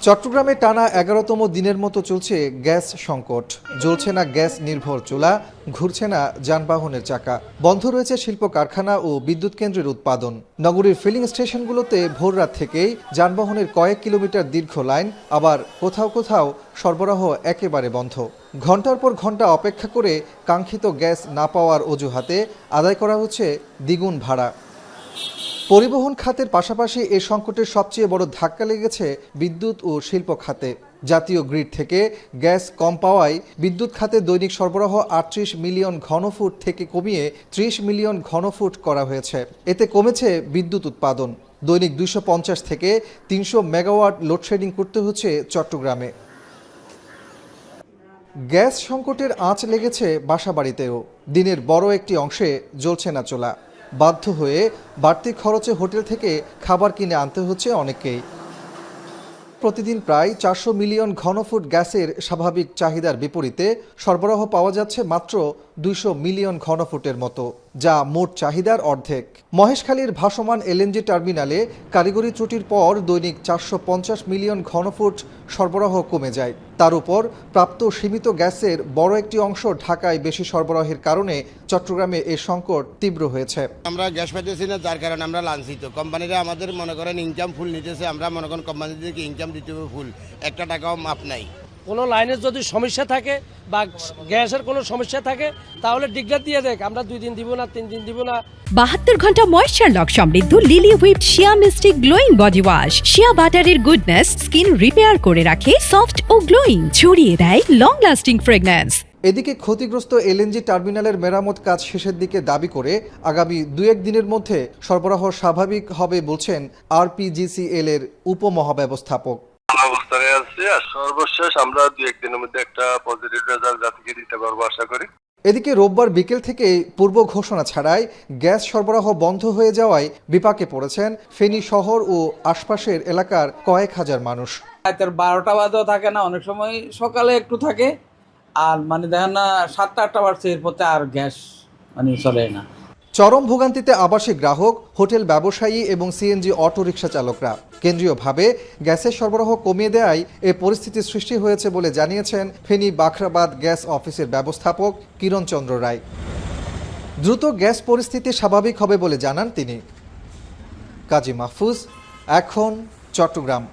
চট্টগ্রামে টানা ১১তম দিনের মতো চলছে গ্যাস সংকট। জ্বলছে না গ্যাস নির্ভর চুলা, ঘুরছে না যানবাহনের চাকা, বন্ধ রয়েছে শিল্প কারখানা ও বিদ্যুৎ কেন্দ্রের উৎপাদন। নগরীর ফিলিং স্টেশনগুলোতে ভোররাত থেকেই যানবাহনের কয়েক কিলোমিটার দীর্ঘ লাইন, আবার কোথাও কোথাও সরবরাহ একেবারে বন্ধ। ঘন্টার পর ঘন্টা অপেক্ষা করে কাঙ্ক্ষিত গ্যাস না পাওয়ার অজুহাতে আদায় করা হচ্ছে দ্বিগুণ ভাড়া। পরিবহন খাতের পাশাপাশি এ সংকটের সবচেয়ে বড় ধাক্কা লেগেছে বিদ্যুৎ ও শিল্প খাতে। জাতীয় গ্রিড থেকে গ্যাস কম পাওয়ায় বিদ্যুৎ খাতে দৈনিক সরবরাহ ৩৮ মিলিয়ন ঘনফুট থেকে কমিয়ে ৩০ মিলিয়ন ঘনফুট করা হয়েছে। এতে কমেছে বিদ্যুৎ উৎপাদন। দৈনিক ২৫০ থেকে ৩০০ মেগাওয়াট লোডশেডিং করতে হচ্ছে চট্টগ্রামে। গ্যাস সংকটের আঁচ লেগেছে বাসাবাড়িতেও। দিনের বড় একটি অংশে জ্বলছে না চুলা। বাধ্য হয়ে বাড়তি খরচে হোটেল থেকে খাবার কিনে আনতে হচ্ছে অনেককেই। প্রতিদিন প্রায় ৪০০ মিলিয়ন ঘনফুট গ্যাসের স্বাভাবিক চাহিদার বিপরীতে সরবরাহ পাওয়া যাচ্ছে মাত্র ২০০ মিলিয়ন ঘনফুটের মতো, যা মোট চাহিদার অর্ধেক। মহেশখালীর ভাসমান এলএনজি টার্মিনালে কারিগরি ত্রুটির পর দৈনিক ৪৫০ মিলিয়ন ঘনফুট সরবরাহ কমে যায়। তার উপর প্রাপ্ত সীমিত গ্যাসের বড় একটি অংশ ঢাকায় বেশি সরবরাহের কারণে চট্টগ্রামে এই সংকট তীব্র হয়েছে। আমরা গ্যাস পাইতেছি না, যার কারণে আমরা লাঞ্ছিত। কোম্পানিরা আমাদের মনে করেন ইনকাম ফুল নিতেছে, আমরা মনে করেন কোম্পানি থেকে ইনকাম দিতে হবে ফুল, একটা টাকাও মাপ নাই। কোনো লাইনের যদি সমস্যা থাকে বা গ্যাসের কোনো সমস্যা থাকে তাহলে ডিক্লেয়ার দিয়ে দেখ, আমরা 2 দিন দিব না, 3 দিন দিব না। ৭২ ঘন্টা ময়েশ্চার লক সমৃদ্ধ লিলি হুইপ শিয়া মিস্টিক গ্লোয়িং বডি ওয়াশ। শিয়া বাটারের গুডনেস স্কিন রিপেয়ার করে রাখে সফট ও গ্লোয়িং, ছড়িয়ে দেয় লং লাস্টিং ফ্রেগন্যান্স। এদিকে ক্ষতিগ্রস্ত এলএনজি টার্মিনালের মেরামত কাজ শেষের দিকে দাবি করে আগামী ২-১ দিনের মধ্যে সরবরাহ স্বাভাবিক হবে বলছেন আরপিজিসিএল এর উপমহাব্যবস্থাপক। অবস্থানে আছি, আর সর্বশেষ আমরা ২-১ দিনের মধ্যে একটা পজিটিভ রেজাল্ট জাতিকে দিতে পারবো আশা করি। এদিকে রোববার বিকেল থেকে পূর্ব ঘোষণা ছাড়াই গ্যাস সরবরাহ বন্ধ হয়ে যাওয়ায় বিপাকে পড়েছেন ফেনী শহর ও আশপাশের এলাকার কয়েক হাজার মানুষ। রাতের ১২টা বাজেও থাকে না, অনেক সময় সকালে একটু থাকে, আর দেখেন না ৭টা-৮টা বাজছে, এরপর আর গ্যাস চলে না। চরম ভোগান্তিতে আবাসিক গ্রাহক, হোটেল ব্যবসায়ী এবং সিএনজি অটোরিকশা চালকরা। কেন্দ্রীয়ভাবে গ্যাসের সরবরাহ কমিয়ে দেওয়ায় এ পরিস্থিতি সৃষ্টি হয়েছে বলে জানিয়েছেন ফেনী বাখরাবাদ গ্যাস অফিসের ব্যবস্থাপক কিরণ চন্দ্র রায়। দ্রুত গ্যাস পরিস্থিতি স্বাভাবিক হবে বলে জানান তিনি। কাজী মাহফুজ, এখন চট্টগ্রাম।